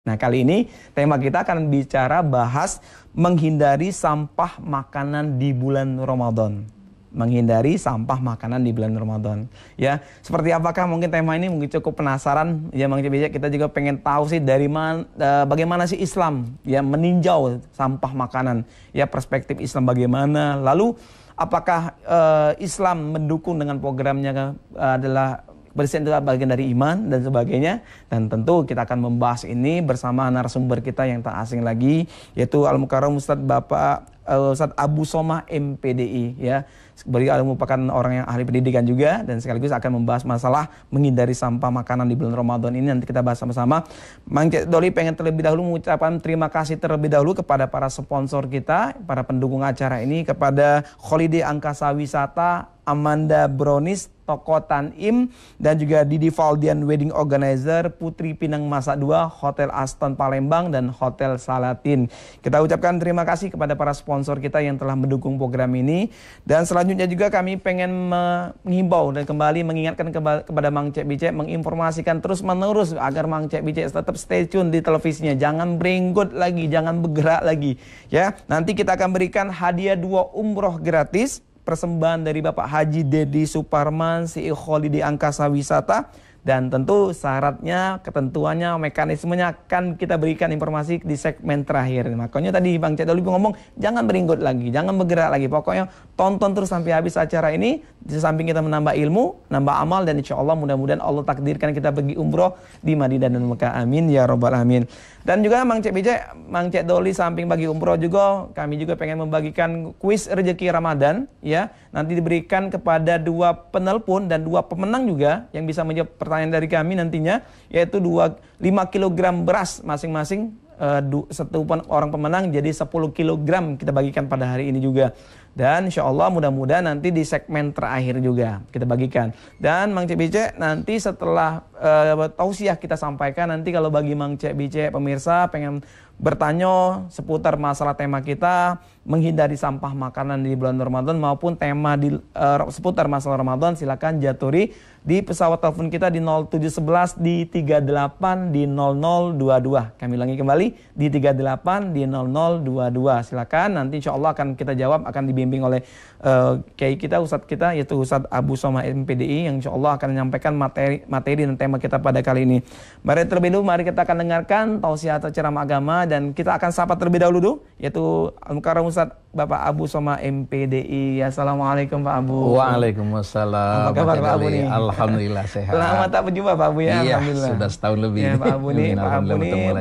Nah, kali ini tema kita akan bicara bahas menghindari sampah makanan di bulan Ramadan. Menghindari sampah makanan di bulan Ramadan. Ya, seperti apakah mungkin tema ini mungkin cukup penasaran ya Mang Cek. Kita juga pengen tahu sih dari mana bagaimana sih Islam ya meninjau sampah makanan. Ya, perspektif Islam bagaimana? Lalu apakah Islam mendukung dengan programnya adalah bersihin itu bagian dari iman dan sebagainya. Dan tentu kita akan membahas ini bersama narasumber kita yang tak asing lagi, yaitu Al-Mukarram Ustadz Bapak Ustadz Abu Somah MPDI ya. Beliau merupakan orang yang ahli pendidikan juga dan sekaligus akan membahas masalah menghindari sampah makanan di bulan Ramadan ini. Nanti kita bahas sama-sama. Mang Cek Doli pengen terlebih dahulu mengucapkan terima kasih terlebih dahulu kepada para sponsor kita, para pendukung acara ini, kepada Holiday Angkasa Wisata, Amanda Brownies, Toko Tanim, dan juga Didi Valdian Wedding Organizer, Putri Pinang Masa 2, Hotel Aston Palembang, dan Hotel Salatin. Kita ucapkan terima kasih kepada para sponsor kita yang telah mendukung program ini. Dan selanjutnya juga kami pengen menghimbau dan kembali mengingatkan kepada Mang Cek Bicek, menginformasikan terus menerus agar Mang Cek Bicek tetap stay tune di televisinya. Jangan berenggot lagi, jangan bergerak lagi. Ya, nanti kita akan berikan hadiah 2 umroh gratis, persembahan dari Bapak Haji Dedi Suparman, CEO Holiday Angkasa Wisata. Dan tentu syaratnya, ketentuannya, mekanismenya akan kita berikan informasi di segmen terakhir. Makanya tadi Bang Cek Doli ngomong, jangan berenggot lagi, jangan bergerak lagi. Pokoknya tonton terus sampai habis acara ini. Di samping kita menambah ilmu, nambah amal, dan insya Allah mudah-mudahan Allah takdirkan kita pergi umroh di Madinah dan Mekah. Amin ya robbal alamin. Dan juga Mang Cek Bicek, Mang Cek Doli samping bagi umroh juga, kami juga pengen membagikan kuis rezeki Ramadan ya. Nanti diberikan kepada 2 penelpon dan 2 pemenang juga yang bisa menjawab pertanyaan dari kami nantinya, yaitu 5 kg beras masing-masing. Satu orang pemenang jadi 10 kg kita bagikan pada hari ini juga. Dan insya Allah mudah-mudahan nanti di segmen terakhir juga kita bagikan. Dan Mang Cek Bicek nanti setelah tausiah kita sampaikan, nanti kalau bagi Mang Cek Bicek pemirsa pengen bertanya seputar masalah tema kita menghindari sampah makanan di bulan Ramadan maupun tema di seputar masalah Ramadan, silakan jaturi di pesawat telepon kita di 0711 di 38 di 0022. Kami ulangi kembali di 38 di 0022. Silakan, nanti insya Allah akan kita jawab, akan dibimbing oleh kiai kita, ustadz kita, yaitu Ustadz Abu Somah MPDI, yang insya Allah akan menyampaikan materi dan tema kita pada kali ini. Mari terlebih dahulu, mari kita akan dengarkan tausiah atau ceramah agama, dan kita akan sapa terlebih dahulu yaitu Al-Mukarram Ustadz Bapak Abu Somah MPDI. Assalamualaikum Pak Abu. Waalaikumsalam. Apa kabar Pak Abu nih? Alhamdulillah sehat. Lama tak berjumpa Pak Abu ya. Iya, Alhamdulillah. sudah setahun lebih. Ya, Pak Abu nih,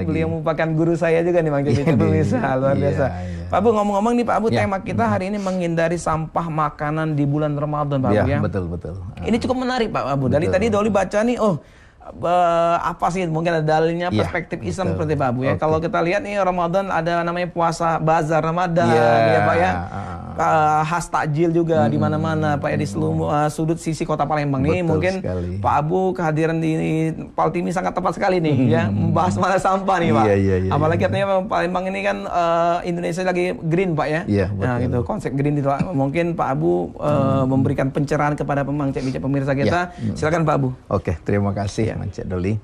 beliau merupakan guru saya juga nih Bang Cek Bicek, pemirsa luar biasa. Iya. Pak Abu, ngomong-ngomong nih Pak Abu, tema kita hari ini menghindari sampah makanan di bulan Ramadan Pak Abu ya. Betul. Ini cukup menarik Pak Abu. Dari tadi Doli baca nih, apa sih mungkin ada dalilnya, perspektif Islam seperti Pak Abu ya. Kalau kita lihat nih Ramadan ada namanya puasa bazar Ramadan ya Pak ya. Khas takjil juga di mana-mana Pak ya, di seluruh sudut sisi Kota Palembang nih. Mungkin sekali. Pak Abu kehadiran di Paltimi sangat tepat sekali nih ya, membahas masalah sampah nih Pak. Iya. Apalagi katanya Palembang ini kan Indonesia lagi green Pak ya. Iya, nah gitu, konsep green itu mungkin Pak Abu memberikan pencerahan kepada Mang Cek Bicek pemirsa kita. Silakan Pak Abu. Oke, terima kasih Mang Cek Doli.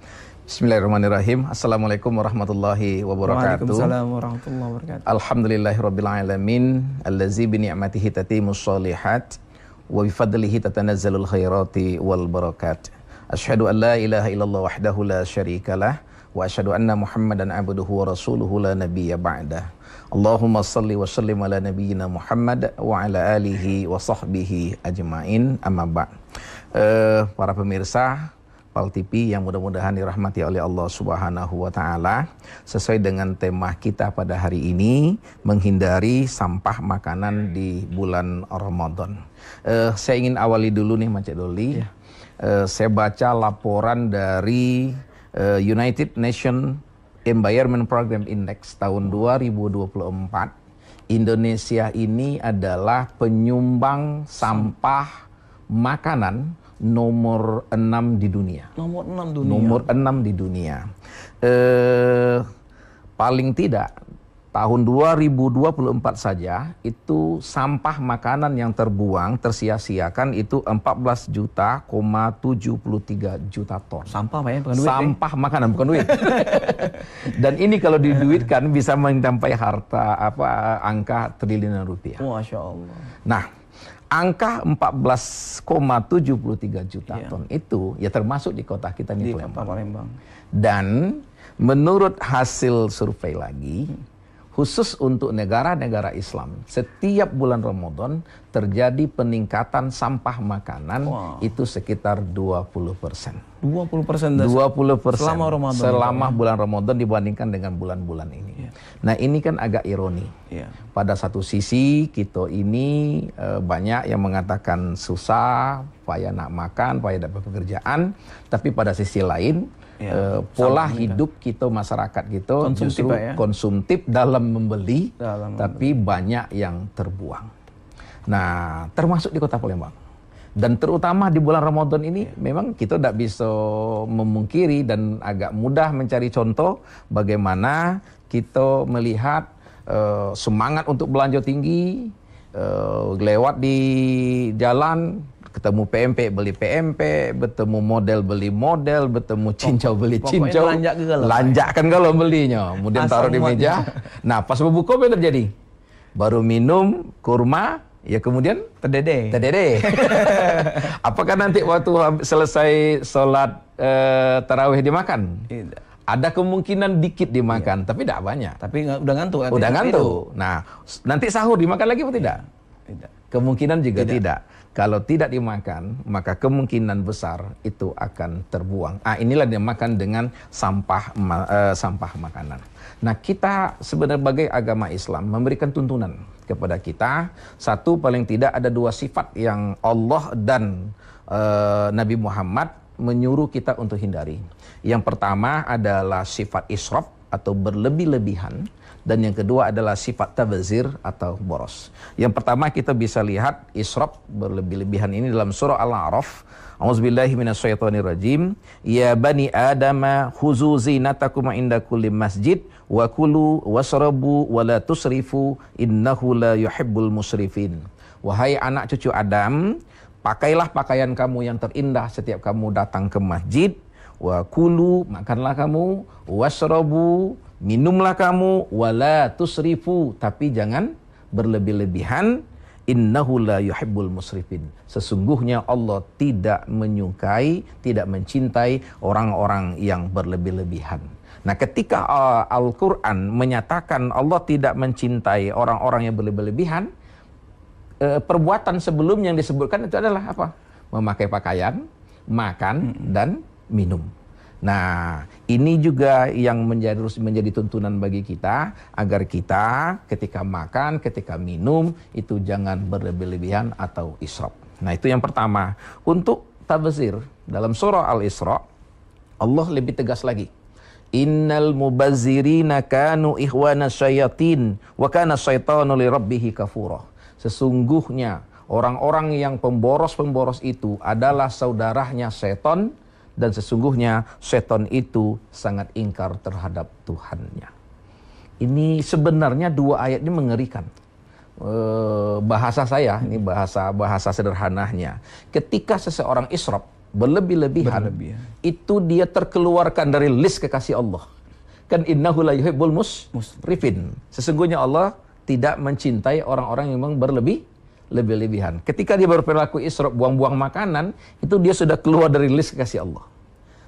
Bismillahirrahmanirrahim. Assalamualaikum warahmatullahi wabarakatuh. Waalaikumsalam warahmatullahi wabarakatuh. Alhamdulillahirabbil alamin allazi bi ni'matihi tatimmus shalihat wa bi fadlihi tatanazzalul khairati wal barakat. Asyhadu an la ilaha illallah wahdahu la syarikalah wa asyhadu anna Muhammadan abduhu wa rasuluhu la nabiyya ba'dah. Allahumma salli wa sallim ala nabiyyina Muhammad wa ala alihi wa sahbihi ajmain, amma ba'd. Para pemirsa Pal TV yang mudah-mudahan dirahmati oleh Allah Subhanahu wa taala, sesuai dengan tema kita pada hari ini, menghindari sampah makanan di bulan Ramadan. Saya ingin awali dulu nih Mang Cek Doli. Saya baca laporan dari United Nations Environment Program Index tahun 2024. Indonesia ini adalah penyumbang sampah makanan nomor 6 di dunia. Nomor 6 dunia. Nomor 6 di dunia. Paling tidak tahun 2024 saja itu sampah makanan yang terbuang tersia-siakan itu 14,73 juta ton. Sampah Pak ya, bukan duit. Sampah makanan bukan duit. Dan ini kalau diduitkan bisa mencapai angka triliunan rupiah. Masya Allah. Nah, angka 14,73 juta ton itu ya termasuk di kota kita nih, Palembang. Dan menurut hasil survei lagi, khusus untuk negara-negara Islam, setiap bulan Ramadan terjadi peningkatan sampah makanan itu sekitar 20%. 20% selama Ramadan. Selama bulan Ramadan dibandingkan dengan bulan-bulan ini. Nah, ini kan agak ironi. Pada satu sisi kita ini banyak yang mengatakan susah, payah nak makan, payah dapat pekerjaan, tapi pada sisi lain pola hidup kita, masyarakat kita justru konsumtif dalam membeli, tapi banyak yang terbuang. Nah, termasuk di kota Palembang. Dan terutama di bulan Ramadan ini memang kita tidak bisa memungkiri dan agak mudah mencari contoh bagaimana kita melihat semangat untuk belanja tinggi, lewat di jalan ketemu PMP beli PMP, bertemu model beli model, bertemu cincau beli cincau, lanjakkan kalau belinya, kemudian taruh di meja. Nah, pas berbuka apa terjadi? Baru minum kurma, ya kemudian terdede. Apakah nanti waktu selesai sholat tarawih dimakan? Tidak. Ada kemungkinan dikit dimakan, tapi tidak banyak. Tapi udah ngantuk. Udah ngantuk. Nah, nanti sahur dimakan lagi atau tidak? Tidak. Kemungkinan juga tidak. Kalau tidak dimakan, maka kemungkinan besar itu akan terbuang. Inilah dimakan dengan sampah makanan. Nah, kita sebenarnya sebagai agama Islam memberikan tuntunan kepada kita. Satu, paling tidak ada dua sifat yang Allah dan Nabi Muhammad menyuruh kita untuk hindari. Yang pertama adalah sifat israf atau berlebih-lebihan. Dan yang kedua adalah sifat tabazir atau boros. Yang pertama kita bisa lihat israf, berlebih-lebihan ini dalam surah Al-A'raf. A'udzubillahi minasyaitonirrajim. Ya bani Adama khuzu zinatakum inda kulli masjid wa kulu wasrabu wa la tusrifu innahu la yuhibbul musrifin. Wahai anak cucu Adam, pakailah pakaian kamu yang terindah setiap kamu datang ke masjid. Wa kulu, makanlah kamu, wasrabu, minumlah kamu, wala tusrifu, tapi jangan berlebih-lebihan. Innahu la yuhibbul musrifin. Sesungguhnya Allah tidak menyukai, tidak mencintai orang-orang yang berlebih-lebihan. Nah, ketika Al-Quran menyatakan Allah tidak mencintai orang-orang yang berlebih-lebihan, perbuatan sebelum yang disebutkan itu adalah apa? Memakai pakaian, makan, dan minum. Nah, ini juga yang menjadi tuntunan bagi kita, agar kita ketika makan, ketika minum, itu jangan berlebih-lebihan atau israf. Nah, itu yang pertama. Untuk tabazir, dalam surah Al-Isra, Allah lebih tegas lagi. Innal mubazzirina kanu ikhwana syayatin, wa kana syaitanu li rabbihi kafura. Sesungguhnya, orang-orang yang pemboros-pemboros itu adalah saudaranya setan, dan sesungguhnya setan itu sangat ingkar terhadap Tuhannya. Ini sebenarnya dua ayat ini mengerikan. Bahasa saya, ini bahasa sederhananya. Ketika seseorang israf, berlebih-lebihan, itu dia terkeluarkan dari list kekasih Allah. Kan innahu la yuhibbul musrifin. Sesungguhnya Allah tidak mencintai orang-orang yang memang berlebih-lebihan. Ketika dia berperilaku israf, buang-buang makanan, itu dia sudah keluar dari list kekasih Allah.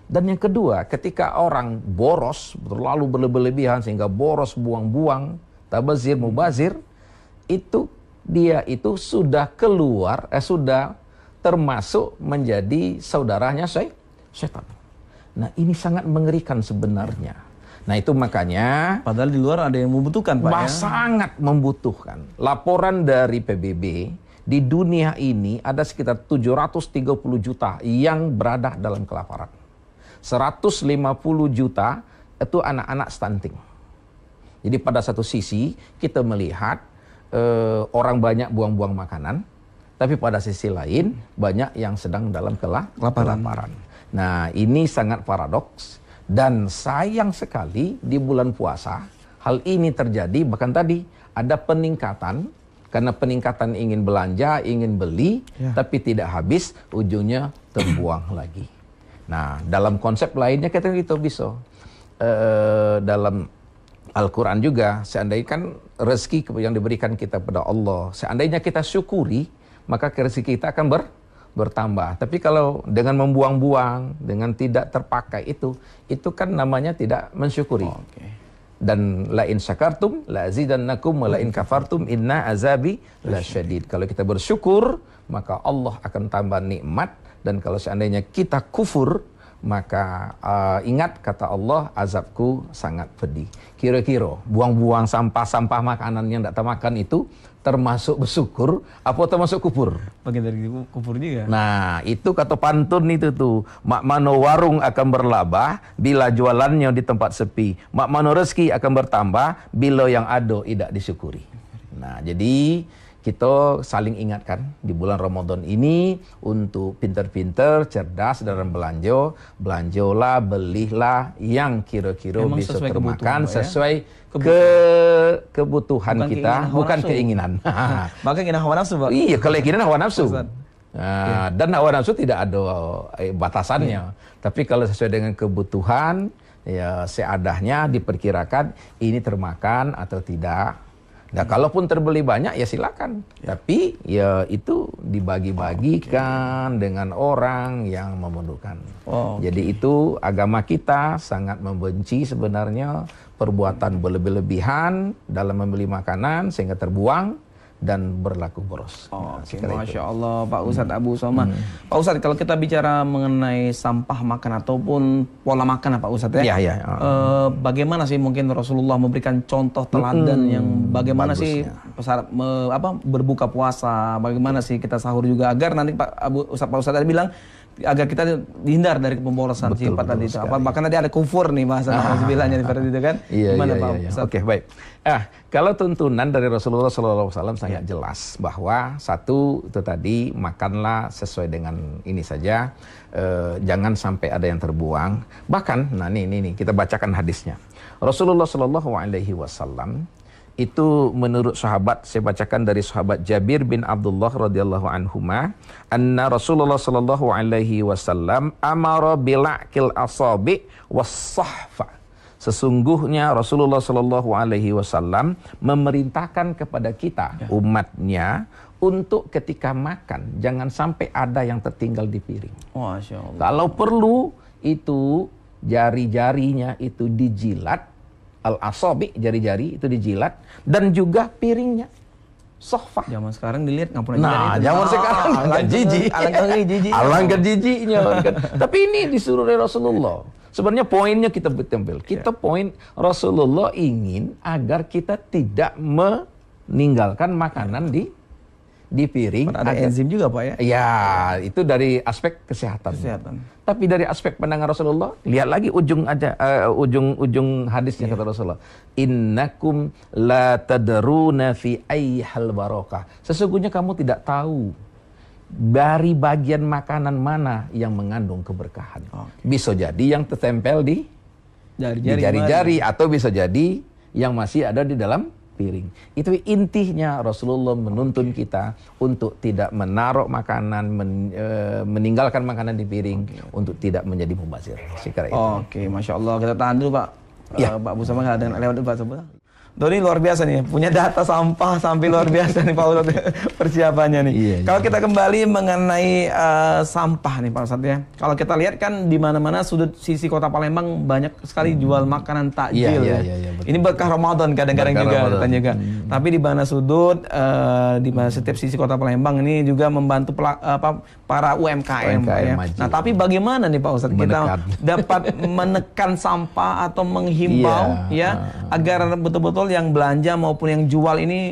Dan yang kedua, ketika orang boros, terlalu berlebih-lebihan sehingga boros, buang-buang, tabazir, mubazir, itu dia itu sudah keluar, sudah termasuk menjadi saudaranya setan. Nah, ini sangat mengerikan sebenarnya. Nah, itu makanya padahal di luar ada yang membutuhkan, Pak, ya? Sangat membutuhkan. Laporan dari PBB, di dunia ini ada sekitar 730 juta yang berada dalam kelaparan. 150 juta itu anak-anak stunting. Jadi pada satu sisi kita melihat orang banyak buang-buang makanan, tapi pada sisi lain banyak yang sedang dalam kelaparan. Nah, ini sangat paradoks. Dan sayang sekali di bulan puasa hal ini terjadi, bahkan tadi ada peningkatan, karena peningkatan ingin belanja, ingin beli, tapi tidak habis, ujungnya terbuang lagi. Nah, dalam konsep lainnya kita itu bisa. Dalam Al-Quran juga, seandainya kan rezeki yang diberikan kita pada Allah, seandainya kita syukuri, maka rezeki kita akan bertambah. Tapi kalau dengan membuang-buang, dengan tidak terpakai itu kan namanya tidak mensyukuri. Dan la in syakartum la azidannakum wa la in kafartum inna azabi lasyadid. Kalau kita bersyukur, maka Allah akan tambah nikmat, dan kalau seandainya kita kufur, maka ingat kata Allah, azabku sangat pedih. Kira-kira buang-buang sampah-sampah makanan yang tidak termakan itu termasuk bersyukur apa termasuk kufur? Bagian dari kufur juga. Nah, itu kata pantun itu tuh, mak mano warung akan berlabah bila jualannya di tempat sepi, mak mano rezeki akan bertambah bila yang ada tidak disyukuri. Nah, jadi kita saling ingatkan di bulan Ramadan ini untuk pintar-pintar, cerdas dalam belanja. Belanjalah, belilah yang kira-kira bisa termakan sesuai kebutuhan kita, bukan keinginan. Maka keinginan hawa nafsu, Pak. Iya, kalau keinginan hawa nafsu. Dan hawa nafsu tidak ada batasannya. Tapi kalau sesuai dengan kebutuhan, ya seadahnya diperkirakan ini termakan atau tidak. Nah, kalaupun terbeli banyak ya silakan. Tapi ya itu dibagi-bagikan dengan orang yang memerlukan. Jadi itu agama kita sangat membenci sebenarnya perbuatan berlebih-lebihan dalam membeli makanan sehingga terbuang dan berlaku boros. Masya Allah, Pak Ustadz Abu Usama. Pak Ustadz, kalau kita bicara mengenai sampah makan ataupun pola makan, Pak Ustadz ya, bagaimana sih mungkin Rasulullah memberikan contoh teladan yang bagaimana sih berbuka puasa, bagaimana sih kita sahur juga agar nanti Pak Ustadz tadi bilang agar kita dihindar dari pemborosan sifat tadi itu. Bahkan tadi ada kufur nih bahasa bilangnya seperti itu kan. Gimana Pak Ustadz? Oke, baik. Kalau tuntunan dari Rasulullah SAW sangat jelas bahwa satu itu tadi, makanlah sesuai dengan ini saja, jangan sampai ada yang terbuang. Bahkan, nah ini kita bacakan hadisnya. Rasulullah SAW itu menurut sahabat, saya bacakan dari sahabat Jabir bin Abdullah radhiyallahu anhuma, anna Rasulullah sallallahu alaihi wasallam amara bila'kil asabi was-sahfa. Sesungguhnya Rasulullah sallallahu alaihi wasallam memerintahkan kepada kita umatnya untuk ketika makan jangan sampai ada yang tertinggal di piring. Masya Allah. Kalau perlu itu jari-jarinya itu dijilat, al-asabi, jari-jari itu dijilat, dan juga piringnya. Sohfah. Zaman sekarang dilihat nggak pernah Nah, zaman sekarang nggak jijik. Alangkah jijiknya. Tapi ini disuruh oleh Rasulullah. Sebenarnya poinnya kita betul. Kita poin Rasulullah ingin agar kita tidak meninggalkan makanan di piring. Ada enzim juga, Pak ya? Ya, itu dari aspek kesehatan. Tapi dari aspek pandangan Rasulullah, lihat lagi ujung hadisnya kata Rasulullah. Innakum la tadruna fi ayyihal barakah. Sesungguhnya kamu tidak tahu dari bagian makanan mana yang mengandung keberkahan. Bisa jadi yang tertempel di jari-jari atau bisa jadi yang masih ada di dalam piring. Itu intinya Rasulullah menuntun kita untuk tidak menaruh makanan, meninggalkan makanan di piring, untuk tidak menjadi mubazir. Oke, Masya Allah. Kita tahan dulu, Pak. Pak Abu Usama nggak ada yang lewat dulu, Pak. Doni luar biasa nih, punya data sampah sampai luar biasa nih Pak Ustadz persiapannya nih. Kalau kita kembali mengenai sampah nih Pak Ustadz ya. Kalau kita lihat kan di mana-mana sudut sisi Kota Palembang banyak sekali jual makanan takjil ya. Ini berkah Ramadan kadang-kadang juga katanya juga. Tapi di mana sudut di mana setiap sisi Kota Palembang ini juga membantu para UMKM ya. Nah, tapi bagaimana nih Pak Ustadz kita dapat menekan sampah atau menghimbau agar betul-betul yang belanja maupun yang jual ini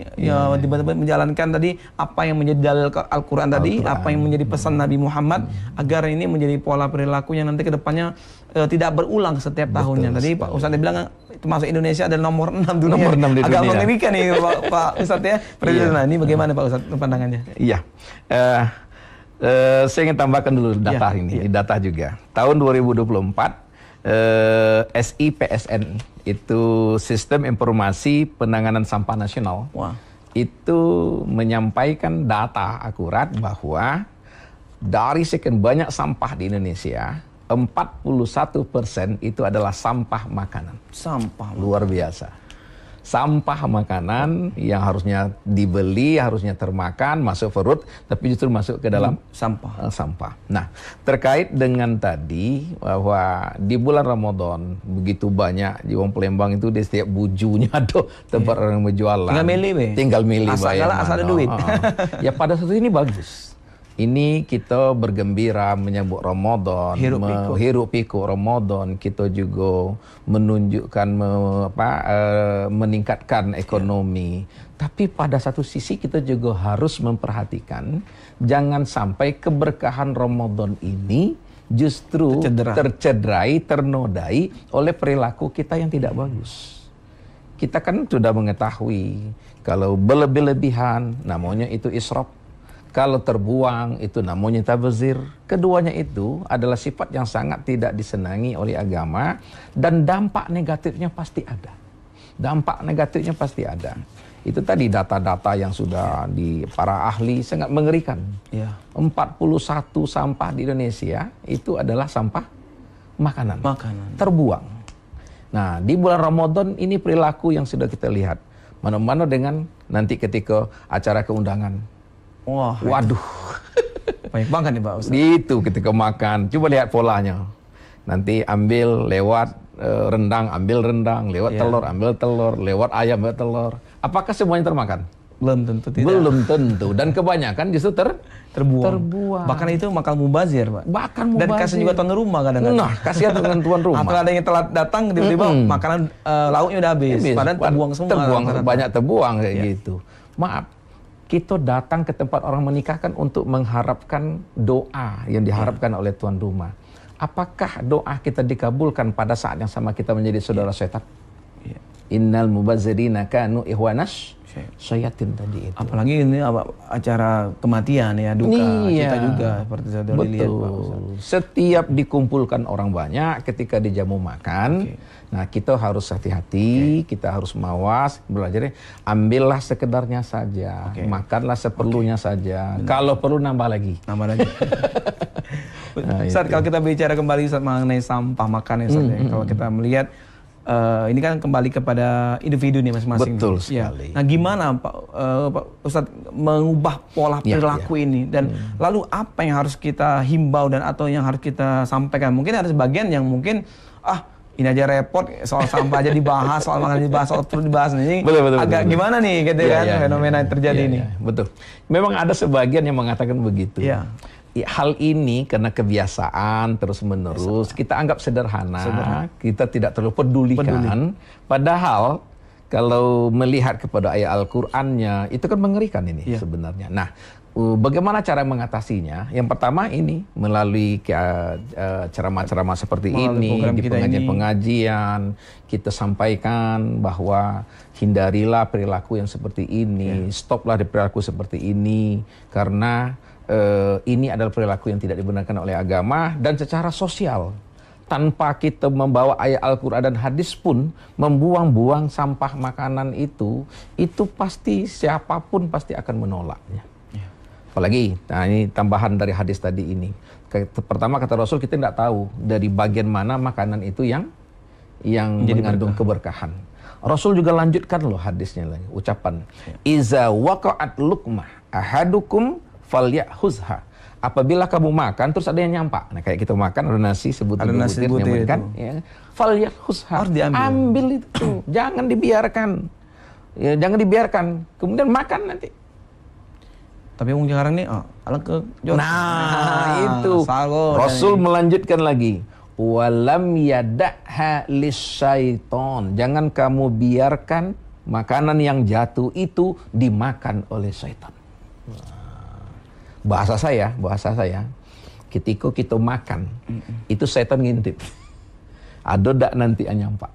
betul-betul menjalankan tadi apa yang menjadi dalil Al-Quran tadi, apa yang menjadi pesan Nabi Muhammad, agar ini menjadi pola perilaku yang nanti kedepannya tidak berulang setiap tahunnya. Tadi Pak Ustadz bilang itu masuk Indonesia adalah nomor 6 dunia. Nomor 6 di dunia. Agak mengerikan nih Pak Ustadz ya. Nah, ini bagaimana Pak Ustadz pandangannya? Iya. Saya ingin tambahkan dulu data ini, data juga. Tahun 2024 SIPSN Itu Sistem Informasi Penanganan Sampah Nasional. Wah. Itu menyampaikan data akurat bahwa dari sekian banyak sampah di Indonesia, 41% itu adalah sampah makanan. Sampah. Luar biasa. Sampah makanan yang harusnya dibeli, harusnya termakan, masuk perut, tapi justru masuk ke dalam sampah. Nah, terkait dengan tadi bahwa di bulan Ramadan begitu banyak di Wong Palembang itu di setiap bujunya ada tempat orang berjualan. Tinggal milih asal ada duit. Ya pada saat ini bagus. Ini kita bergembira menyambut Ramadan, hirup pikuk Ramadan. Kita juga menunjukkan meningkatkan ekonomi. Tapi pada satu sisi kita juga harus memperhatikan jangan sampai keberkahan Ramadan ini justru tercederai, ternodai oleh perilaku kita yang tidak bagus. Kita kan sudah mengetahui kalau berlebih-lebihan namanya itu israf. Kalau terbuang itu namanya tabazir. Keduanya itu adalah sifat yang sangat tidak disenangi oleh agama dan dampak negatifnya pasti ada. Dampak negatifnya pasti ada. Itu tadi data-data yang sudah di para ahli sangat mengerikan. 41 sampah di Indonesia itu adalah sampah makanan. Terbuang. Nah, di bulan Ramadan ini perilaku yang sudah kita lihat. Mana-mana dengan nanti ketika acara keundangan. Wah, waduh, banyak banget nih Pak Ustaz. Itu ketika makan, coba lihat polanya. Nanti ambil lewat rendang, ambil rendang, lewat telur, ambil telur, lewat ayam, ambil telur. Apakah semuanya termakan? Belum tentu tidak. Belum tentu. Dan kebanyakan justru terbuang. Bahkan itu makan mubazir, Pak. Bahkan mubazir. Dan kasih juga tuan rumah kadang-kadang. Nah, kasihan dengan tuan rumah. Atau ada yang telat datang, tiba-tiba makanan lauknya udah habis. Padahal terbuang semua. Banyak terbuang kayak gitu. Maaf. Kita datang ke tempat orang menikah kan untuk mengharapkan doa yang diharapkan oleh tuan rumah. Apakah doa kita dikabulkan pada saat yang sama kita menjadi saudara setan? Innal mubazzirina kanu ikhwanas syayatin tadi itu. Apalagi ini acara kematian ya, duka kita juga seperti saya lihat Pak Ustaz. Setiap dikumpulkan orang banyak ketika di jamu makan, nah kita harus hati-hati, kita harus mawas, belajar ambillah sekedarnya saja, makanlah seperlunya saja. Kalau perlu nambah lagi. Ustaz, kalau kita bicara kembali Ustaz mengenai sampah makan ya Ustaz, kalau kita melihat ini kan kembali kepada individu nih masing-masing. Betul sekali. Nah, gimana Pak Ustadz mengubah pola perilaku ini dan lalu apa yang harus kita himbau dan atau yang harus kita sampaikan? Mungkin ada sebagian yang mungkin ini aja repot soal sampah aja dibahas, soal makanan dibahas, soal perut dibahas. Ini agak gimana nih gitu kan fenomena yang terjadi ini. Betul. Memang ada sebagian yang mengatakan begitu. Hal ini karena kebiasaan terus-menerus kita anggap sederhana, kita tidak terlalu pedulikan. Padahal kalau melihat kepada ayat Al-Qur'annya itu kan mengerikan ini sebenarnya. Nah, bagaimana cara mengatasinya? Yang pertama ini melalui ceramah-ceramah seperti ini, di pengajian-pengajian kita sampaikan bahwa hindarilah perilaku yang seperti ini, stoplah di perilaku seperti ini karena ini adalah perilaku yang tidak dibenarkan oleh agama dan secara sosial. Tanpa kita membawa ayat Al-Quran dan hadis pun membuang-buang sampah makanan itu pasti siapapun pasti akan menolaknya. Apalagi, nah ini tambahan dari hadis tadi ini. Pertama kata Rasul kita tidak tahu dari bagian mana makanan itu yang mengandung keberkahan. Rasul juga lanjutkan loh hadisnya lagi, ucapan. Iza waqa'at luqmah ahadukum falyahuzha. Apabila kamu makan terus ada yang nyampak. Nah, kayak kita makan ada nasi sebutir kan ya. Falyahuzha. Ambil itu. Jangan dibiarkan. Ya, jangan dibiarkan. Kemudian makan nanti. Tapi yang sekarang nih itu. Rasul melanjutkan lagi. Walam yada'ha lisyaiton. Jangan kamu biarkan makanan yang jatuh itu dimakan oleh syaitan. Bahasa saya, ketika kita makan, itu setan ngintip. Ada dak nanti nyampak.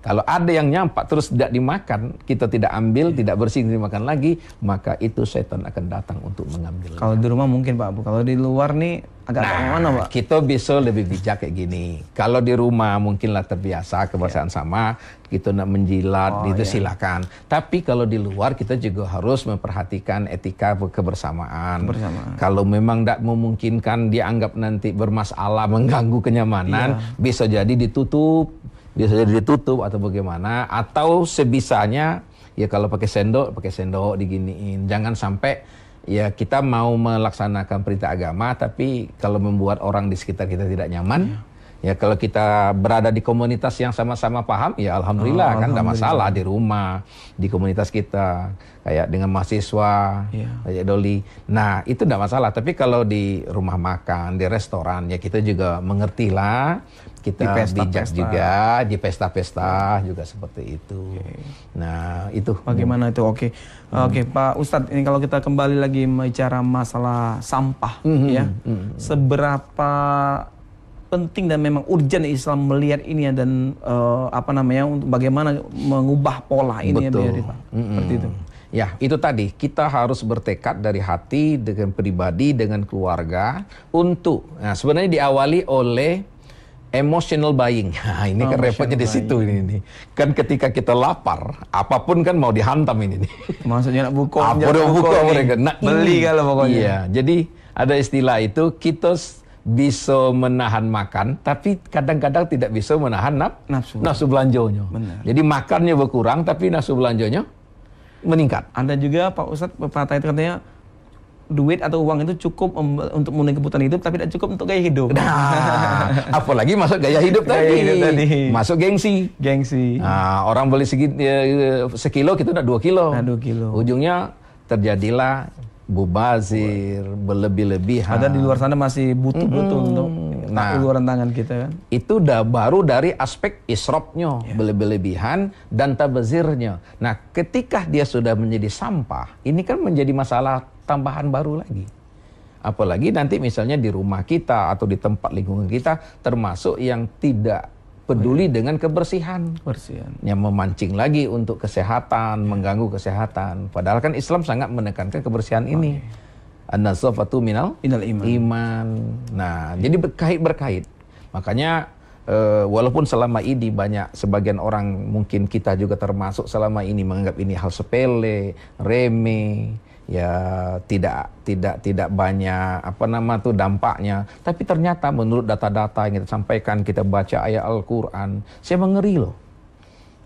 Kalau ada yang nyampak terus tidak dimakan, kita tidak ambil, tidak bersih, dimakan lagi, maka itu setan akan datang untuk mengambil. Kalau di rumah mungkin Pak Bu, kalau di luar nih agak mana Pak? Kita bisa lebih bijak kayak gini. Kalau di rumah mungkinlah terbiasa kebiasaan sama, kita nak menjilat, itu silakan. Tapi kalau di luar kita juga harus memperhatikan etika kebersamaan. Kalau memang tidak memungkinkan, dianggap nanti bermasalah, mengganggu kenyamanan, bisa jadi ditutup. Atau bagaimana, atau sebisanya ya kalau pakai sendok diginiin. Jangan sampai ya kita mau melaksanakan perintah agama tapi kalau membuat orang di sekitar kita tidak nyaman. Ya kalau kita berada di komunitas yang sama-sama paham, ya alhamdulillah kan tidak masalah di rumah, di komunitas kita kayak dengan mahasiswa, kayak Doli. Nah itu tidak masalah. Tapi kalau di rumah makan, di restoran, ya kita juga mengertilah, kita bijak juga di pesta-pesta juga seperti itu. Nah itu. Bagaimana itu? Oke, Pak Ustadz, ini kalau kita kembali lagi bicara masalah sampah, ya, seberapa penting dan memang urgent Islam melihat ini dan untuk bagaimana mengubah pola ini ya Pak. Seperti itu. Ya, itu tadi kita harus bertekad dari hati dengan pribadi dengan keluarga untuk sebenarnya diawali oleh emotional buying. Nah, ini kan repotnya di situ ini. Kan ketika kita lapar, apapun kan mau dihantam ini nih. Maksudnya nak buka mereka nak beli kalau pokoknya. Iya, jadi ada istilah itu kita bisa menahan makan, tapi kadang-kadang tidak bisa menahan nafsu belanjanya. Jadi makannya berkurang, tapi nafsu belanjanya meningkat. Ada juga Pak Ustadz pepatah itu katanya duit atau uang itu cukup untuk memenuhi kebutuhan hidup, tapi tidak cukup untuk gaya hidup. Nah, apalagi masuk gaya hidup tadi. Masuk gengsi. Nah, orang beli sekilo, kita udah 2 kilo. 2 kilo. Ujungnya terjadilah mubazir, berlebih-lebihan. Ada di luar sana masih butuh untuk uluran tangan kita kan. Itu udah baru dari aspek israfnya, berlebih-lebihan dan tabazirnya. Nah, ketika dia sudah menjadi sampah, ini kan menjadi masalah tambahan baru lagi. Apalagi nanti misalnya di rumah kita atau di tempat lingkungan kita termasuk yang tidak peduli dengan kebersihan. Yang memancing lagi untuk kesehatan, mengganggu kesehatan. Padahal kan Islam sangat menekankan kebersihan ini. An-nazafatu minal iman. Nah, jadi berkait. Makanya walaupun selama ini sebagian orang, mungkin kita juga termasuk selama ini menganggap ini hal sepele, remeh, ya tidak banyak dampaknya, tapi ternyata menurut data-data yang kita sampaikan, kita baca ayat Al-Quran, saya mengeri loh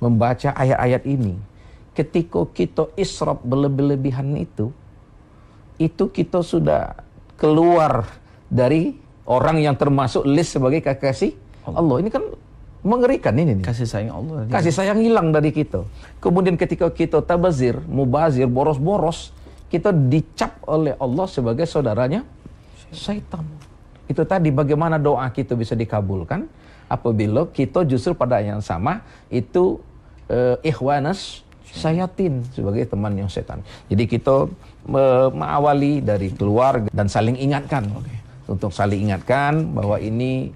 membaca ayat-ayat ini. Ketika kita israf berlebih-lebihan itu kita sudah keluar dari orang yang termasuk list sebagai kekasih Allah. Ini kan mengerikan ini. Kasih sayang Allah. Kasih sayang hilang dari kita. Kemudian ketika kita tabazir, mubazir, boros-boros, kita dicap oleh Allah sebagai saudaranya syaitan. Itu tadi bagaimana doa kita bisa dikabulkan apabila kita justru pada yang sama itu ikhwanas syayatin, sebagai teman yang setan. Jadi kita mengawali dari keluarga dan saling ingatkan. Untuk saling ingatkan bahwa ini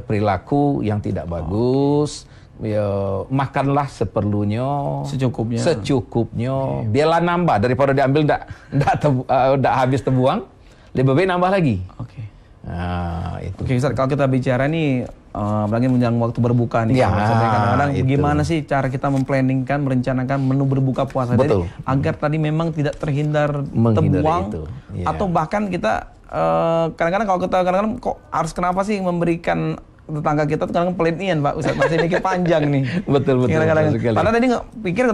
perilaku yang tidak bagus. Ya, makanlah seperlunya, secukupnya. Biarlah nambah daripada diambil ndak habis terbuang, lebih baik nambah lagi. Nah, itu. Ustaz, kalau kita bicara nih lagi menjelang waktu berbuka nih, kadang-kadang gimana sih cara kita memplanningkan, merencanakan menu berbuka puasa tadi agar tadi memang tidak terhindar terbuang atau bahkan kita kadang-kadang kalau kita kok harus kenapa sih memberikan tetangga kita tuh kadang pelitian Pak Ustadz, masih mikir panjang nih. Betul. Padahal tadi nggak pikir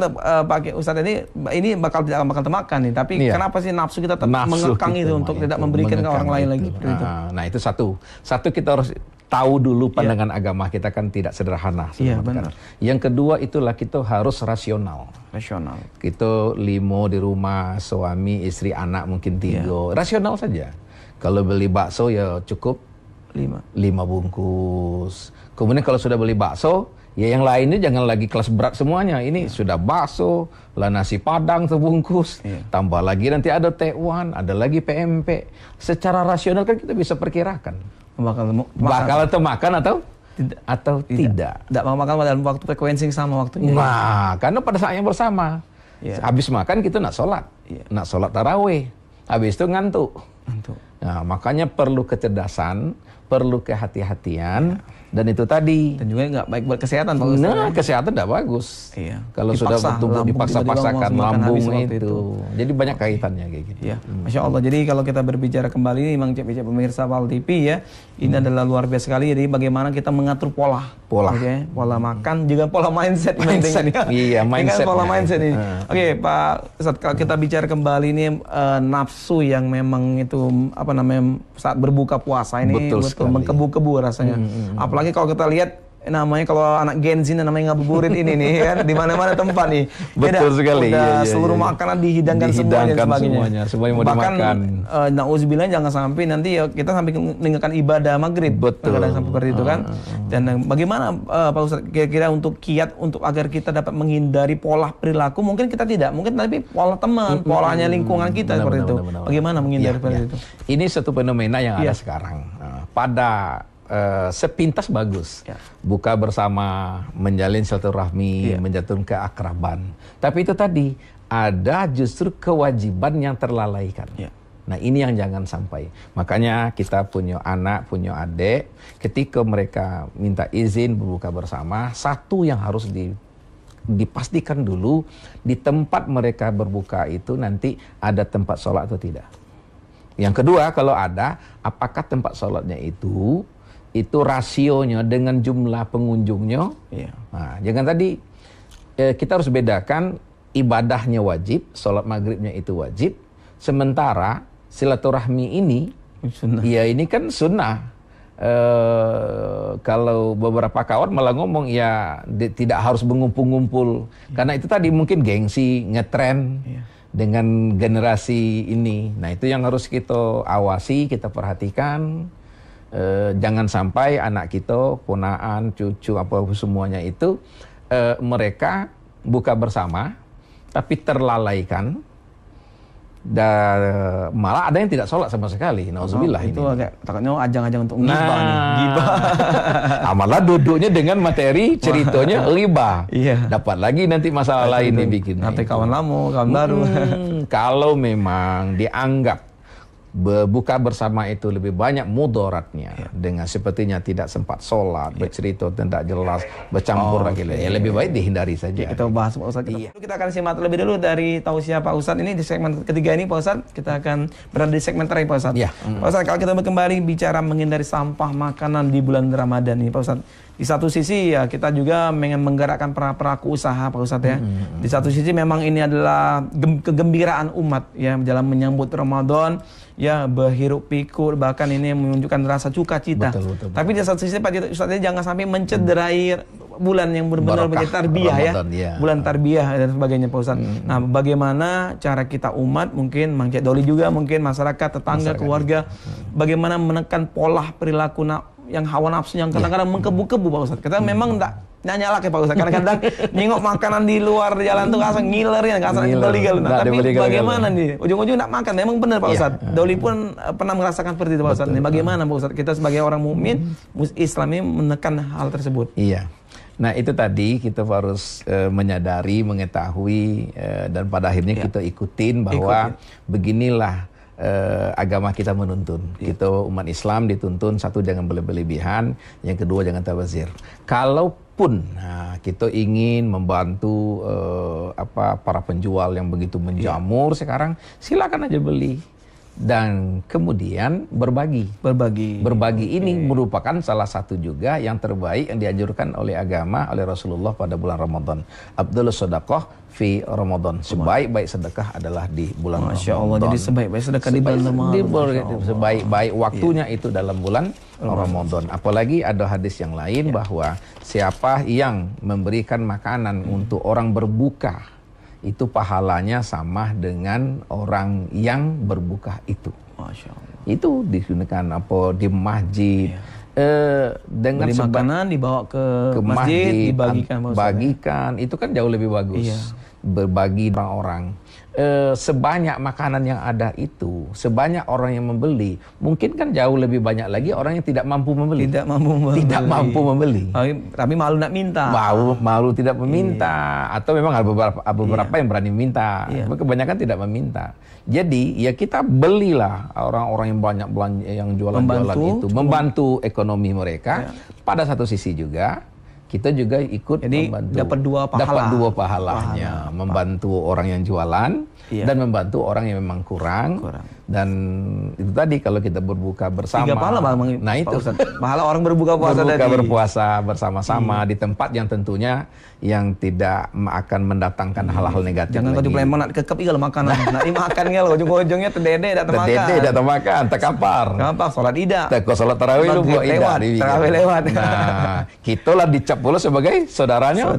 Pak Ustadz ini bakal termakan nih, tapi kenapa sih nafsu kita tetap mengekang itu untuk tidak memberikan ke orang lain lagi? Nah itu satu kita harus tahu dulu pandangan agama kita kan tidak sederhana. Iya benar. Yang kedua itulah kita harus rasional. Kita 5 di rumah, suami, istri, anak mungkin 3. Rasional saja. Kalau beli bakso ya cukup 5 bungkus. Kemudian kalau sudah beli bakso, ya yang lainnya jangan lagi kelas berat semuanya. Ini sudah bakso, lah nasi padang sebungkus, tambah lagi nanti ada tekwan, ada lagi PMP. Secara rasional kan kita bisa perkirakan bakal termakan atau atau tidak. Tidak mau makan dalam waktu frekuensi yang sama waktunya. Nah, karena pada saat yang bersama, habis makan kita nak sholat, nak sholat tarawih, habis itu ngantuk. Nah, makanya perlu kecerdasan, perlu kehati-hatian, dan itu tadi. Dan juga nggak baik buat kesehatan, Pak Ustaz. Nah, kesehatan tidak bagus. Iya. Kalau Dipaksa, sudah bertubuh dipaksa-paksakan lambung itu. Jadi banyak kaitannya kayak gitu. Ya, Masya Allah. Jadi kalau kita berbicara kembali ini, Mang Cek pemirsa Pal TV ya, ini adalah luar biasa sekali. Jadi bagaimana kita mengatur pola, okay? Pola makan, juga pola mindset. Iya, mindset. Pola mindset ini. Oke, Pak Ustaz, kalau kita bicara kembali ini nafsu yang memang itu apa namanya saat berbuka puasa ini betul mengkebu-kebu rasanya. Apalagi kalau kita lihat namanya kalau anak Gen Z namanya ngabuburit ini nih kan di mana-mana tempat nih. Betul sekali. Udah seluruh makanan dihidangkan semuanya. Semuanya mau bahkan, dimakan. Nauzubillah jangan sampai nanti ya kita sampai meninggalkan ibadah maghrib. Betul. Kadang sampai seperti itu kan. Dan bagaimana Pak Ustaz kira-kira untuk kiat untuk agar kita dapat menghindari pola perilaku, mungkin kita tidak, mungkin tapi pola teman, polanya lingkungan kita seperti itu. Bagaimana menghindari seperti itu? Ini satu fenomena yang ada sekarang. Pada sepintas bagus, buka bersama, menjalin silaturahmi, menjatuhkan keakraban. Tapi itu tadi ada justru kewajiban yang terlalaikan. Nah ini yang jangan sampai. Makanya kita punya anak, punya adik, ketika mereka minta izin berbuka bersama, satu yang harus dipastikan dulu di tempat mereka berbuka itu nanti ada tempat sholat atau tidak. Yang kedua, kalau ada, apakah tempat sholatnya itu rasionya dengan jumlah pengunjungnya. Nah, jangan tadi kita harus bedakan ibadahnya wajib, sholat maghribnya itu wajib, sementara silaturahmi ini, ya ini kan sunnah. Kalau beberapa kawan malah ngomong ya tidak harus mengumpul-ngumpul, karena itu tadi mungkin gengsi, ngetren dengan generasi ini. Nah itu yang harus kita awasi, kita perhatikan. Jangan sampai anak kita, ponaan, cucu, apa semuanya itu mereka buka bersama, tapi terlalaikan, dan malah ada yang tidak sholat sama sekali. Nauzubillah itu ini. agak takutnya ajang-ajang untuk ngibah nih. Gibah. Malah duduknya dengan materi ceritanya ghibah. Dapat lagi nanti masalah lain nih bikin. Nanti kawan lama, kawan baru. Kalau memang dianggap buka bersama itu lebih banyak mudaratnya, dengan sepertinya tidak sempat sholat, bercerita tidak jelas, bercampur lagi, ya lebih baik dihindari saja. Kita bahas Pak Ustadz. Kita akan simak terlebih dulu dari tausiah Pak Ustadz ini di segmen ketiga ini Pak Ustadz. Kita akan berada di segmen terakhir Pak Ustadz. Pak Ustadz, kalau kita kembali bicara menghindari sampah makanan di bulan Ramadan ini Pak Ustadz, di satu sisi ya kita juga ingin menggerakkan para pelaku usaha Pak Ustadz ya. Di satu sisi memang ini adalah kegembiraan umat ya dalam menyambut Ramadan, ya berhiruk pikuk, bahkan ini menunjukkan rasa sukacita. Betul. Tapi di satu sisi Pak Ustadz jangan sampai mencederai bulan yang benar-benar bagi tarbiyah ya. Bulan tarbiyah dan sebagainya Pak Ustadz. Nah, bagaimana cara kita umat, mungkin Mang Cek Doli juga, mungkin masyarakat, tetangga, keluarga, bagaimana menekan pola perilaku yang hawa nafsu yang kadang-kadang mengkebu-kebu Pak Ustadz. Kita memang enggak nyalak ya Pak Ustadz. Kadang-kadang nyingok makanan di luar jalan tuh kasar ngiler ya, kasar beli galau. Tapi bagaimana nih? Ujung-ujung enggak makan. Memang benar Pak Ustadz. Doli pun pernah merasakan seperti itu Pak Ustadz. Bagaimana Pak Ustadz? Kita sebagai orang mukmin Islam ini menekan hal tersebut. Iya. Nah itu tadi kita harus menyadari, mengetahui, dan pada akhirnya kita ikutin bahwa beginilah agama kita menuntun. Kita umat Islam dituntun, satu jangan berlebihan, yang kedua jangan tabazir. Kalaupun kita ingin membantu para penjual yang begitu menjamur sekarang, silakan aja beli. Dan kemudian berbagi ini merupakan salah satu juga yang terbaik yang dianjurkan oleh agama, oleh Rasulullah pada bulan Ramadan. Abdullah sedekah fi Ramadan, sebaik-baik sedekah adalah di bulan Ramadan. Masya Allah, jadi sebaik-baik sedekah di bulan Ramadan. Sebaik-baik waktunya itu dalam bulan Ramadan. Apalagi ada hadis yang lain bahwa siapa yang memberikan makanan untuk orang berbuka, itu pahalanya sama dengan orang yang berbuka itu. Masya Allah. Itu digunakan di masjid. Dengan makanan dibawa ke masjid, dibagikan. Itu kan jauh lebih bagus. berbagi orang-orang. Sebanyak makanan yang ada itu, sebanyak orang yang membeli, mungkin kan jauh lebih banyak lagi orang yang tidak mampu membeli. Tidak mampu membeli. Tapi malu nak minta. Malu tidak meminta. Atau memang ada beberapa yang berani minta. Kebanyakan tidak meminta. Jadi ya kita belilah orang-orang yang banyak belanja, yang jualan-jualan itu, membantu ekonomi mereka. Pada satu sisi juga kita juga ikut membantu. Dapat dua pahalanya. Membantu orang yang jualan dan membantu orang yang memang kurang. Dan itu tadi kalau kita berbuka bersama. 3 pahala Bang. Nah itu pahala orang berbuka puasa berpuasa bersama-sama di tempat yang tentunya yang tidak akan mendatangkan hal-hal negatif. Jangan kau Palembang nak kekep igal makanan. Nak dimakan ngel ujung-ujungnya terdede dak makan. Terdede dak makan, terkapar. Gampang salat ida. Teko salat tarawih lu buat ida. Tarawih lewat. Nah, kitalah dicap pula sebagai saudaranya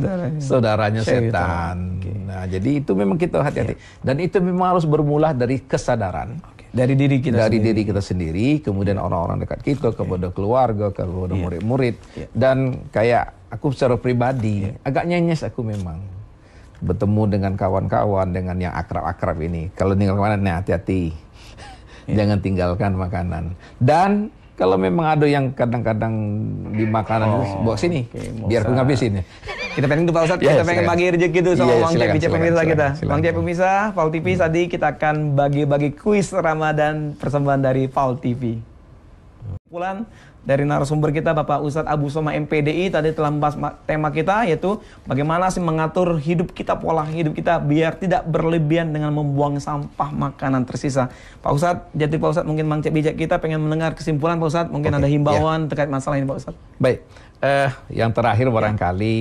setan. Nah, jadi itu memang kita hati-hati. Dan itu memang harus bermula dari kesadaran. Dari diri kita sendiri, kemudian orang-orang dekat kita, kepada keluarga, kepada murid-murid. Dan kayak aku secara pribadi, agak nyenyes aku memang bertemu dengan kawan-kawan, dengan yang akrab-akrab ini. Kalau tinggal makanan, hati-hati. Jangan tinggalkan makanan. Dan kalau memang ada yang kadang-kadang di makanan itu, bawa sini, biar aku ngabisin ya. Kita pengen tuh Pak Ustadz, kita pengen bagi rezeki itu sama Bang Cep pemirsa kita. Bang Cep pemirsa, Paul TV tadi kita akan bagi-bagi kuis Ramadan persembahan dari Paul TV. Kumpulan dari narasumber kita Bapak Ustadz Abu Soma MPDI tadi telah membahas tema kita, yaitu bagaimana sih mengatur hidup kita, pola hidup kita biar tidak berlebihan dengan membuang sampah makanan tersisa. Pak Ustadz, jadi Pak Ustadz mungkin Bang Cep bijak kita pengen mendengar kesimpulan Pak Ustadz, mungkin ada himbauan terkait masalah ini Pak Ustadz. Baik. Yang terakhir barangkali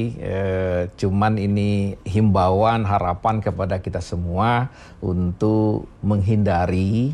cuman ini himbauan harapan kepada kita semua untuk menghindari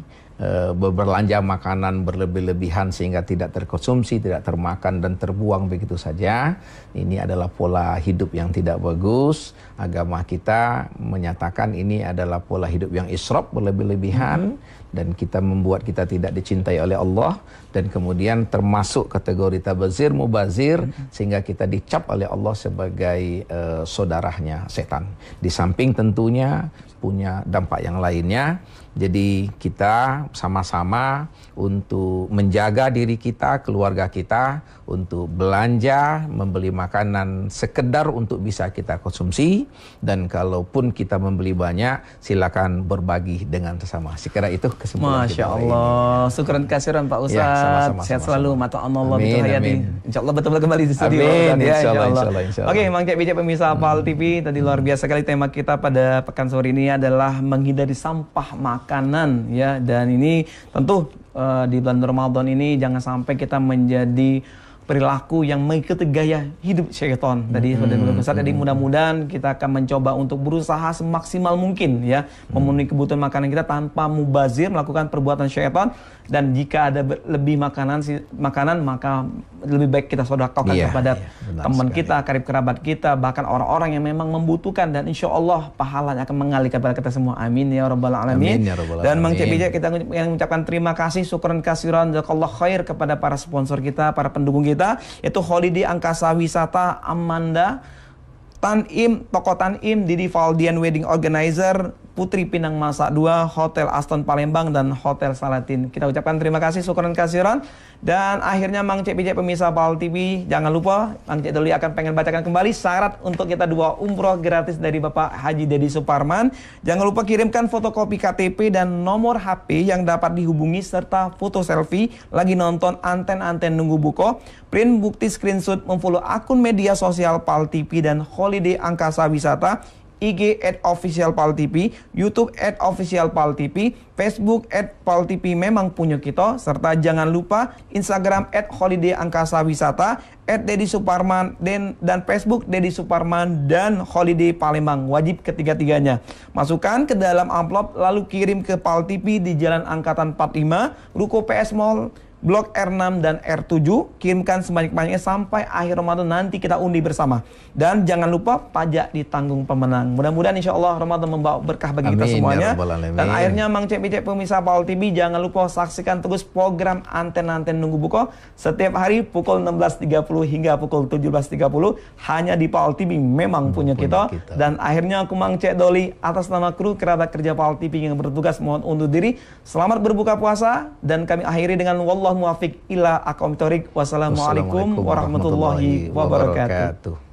berbelanja makanan berlebih-lebihan sehingga tidak terkonsumsi, tidak termakan dan terbuang begitu saja. Ini adalah pola hidup yang tidak bagus. Agama kita menyatakan ini adalah pola hidup yang israf, berlebih-lebihan, dan kita membuat kita tidak dicintai oleh Allah, dan kemudian termasuk kategori tabazir, mubazir, sehingga kita dicap oleh Allah sebagai saudaranya setan. Di samping tentunya punya dampak yang lainnya. Jadi kita sama-sama untuk menjaga diri kita, keluarga kita, untuk belanja, membeli makanan sekedar untuk bisa kita konsumsi, dan kalaupun kita membeli banyak, silakan berbagi dengan sesama. Sekira itu kesimpulan Masya Allah, syukran kasiran Pak Ustadz. Ya, sama-sama, sehat selalu, mata Allah betul hayati. Insya Allah betul-betul kembali di studio. Amin, insya Allah. Oke, Bang Cep bijak pemirsa Paul TV, tadi luar biasa kali tema kita pada pekan sore ini adalah menghindari sampah makanan ya, dan ini tentu di bulan Ramadan ini jangan sampai kita menjadi perilaku yang mengikuti gaya hidup syaitan. Tadi jadi mudah-mudahan kita akan mencoba untuk berusaha semaksimal mungkin ya memenuhi kebutuhan makanan kita tanpa mubazir melakukan perbuatan syaitan, dan jika ada lebih makanan maka lebih baik kita sedekahkan kepada teman kita, karib kerabat kita, bahkan orang-orang yang memang membutuhkan, dan insya Allah pahalanya akan mengalir kepada kita semua. Amin ya rabbal alamin. Dan Bang Cep bijak kita mengucapkan terima kasih, syukran kasiran, jazakallah khair kepada para sponsor kita, para pendukung kita, yaitu Holiday Angkasa Wisata, Amanda, Tanim, Toko Tanim, Didi Valdian Wedding Organizer, Putri Pinang Masak 2, Hotel Aston Palembang, dan Hotel Salatin. Kita ucapkan terima kasih, syukran kasiran. Dan akhirnya Mang Cep bijak pemirsa Paul TV, jangan lupa Mang Cep Doli akan pengen bacakan kembali syarat untuk kita 2 umroh gratis dari Bapak Haji Dedi Suparman. Jangan lupa kirimkan fotokopi KTP dan nomor HP yang dapat dihubungi serta foto selfie lagi nonton anten-anten nunggu buko. Print bukti screenshot, memfollow akun media sosial Paul TV dan Holiday Angkasa Wisata, IG @officialpaltv, YouTube @officialpaltv, Facebook @paltv memang punya kita, serta jangan lupa Instagram @holiday angkasa wisata, @Dedi Suparman, dan Facebook Dedi Suparman dan Holiday Palembang. Wajib ketiga-tiganya. Masukkan ke dalam amplop lalu kirim ke Pal TV di Jalan Angkatan 45, Ruko PS Mall, blok R6 dan R7. Kirimkan sebanyak-banyaknya sampai akhir Ramadan, nanti kita undi bersama. Dan jangan lupa pajak ditanggung pemenang. Mudah-mudahan insya Allah Ramadan membawa berkah bagi kita semuanya. Dan akhirnya Mang Cek Bicek pemirsa Paul TV, jangan lupa saksikan terus program Anten-Anten Nunggu Buka setiap hari pukul 16.30 hingga pukul 17.30 hanya di Paul TV, memang punya kita. Dan akhirnya aku Mang Cek Doli atas nama kru kerabat kerja Paul TV yang bertugas mohon undur diri. Selamat berbuka puasa dan kami akhiri dengan wallahu muwaffiq ila aqwamit thoriq. Wassalamualaikum warahmatullahi wabarakatuh.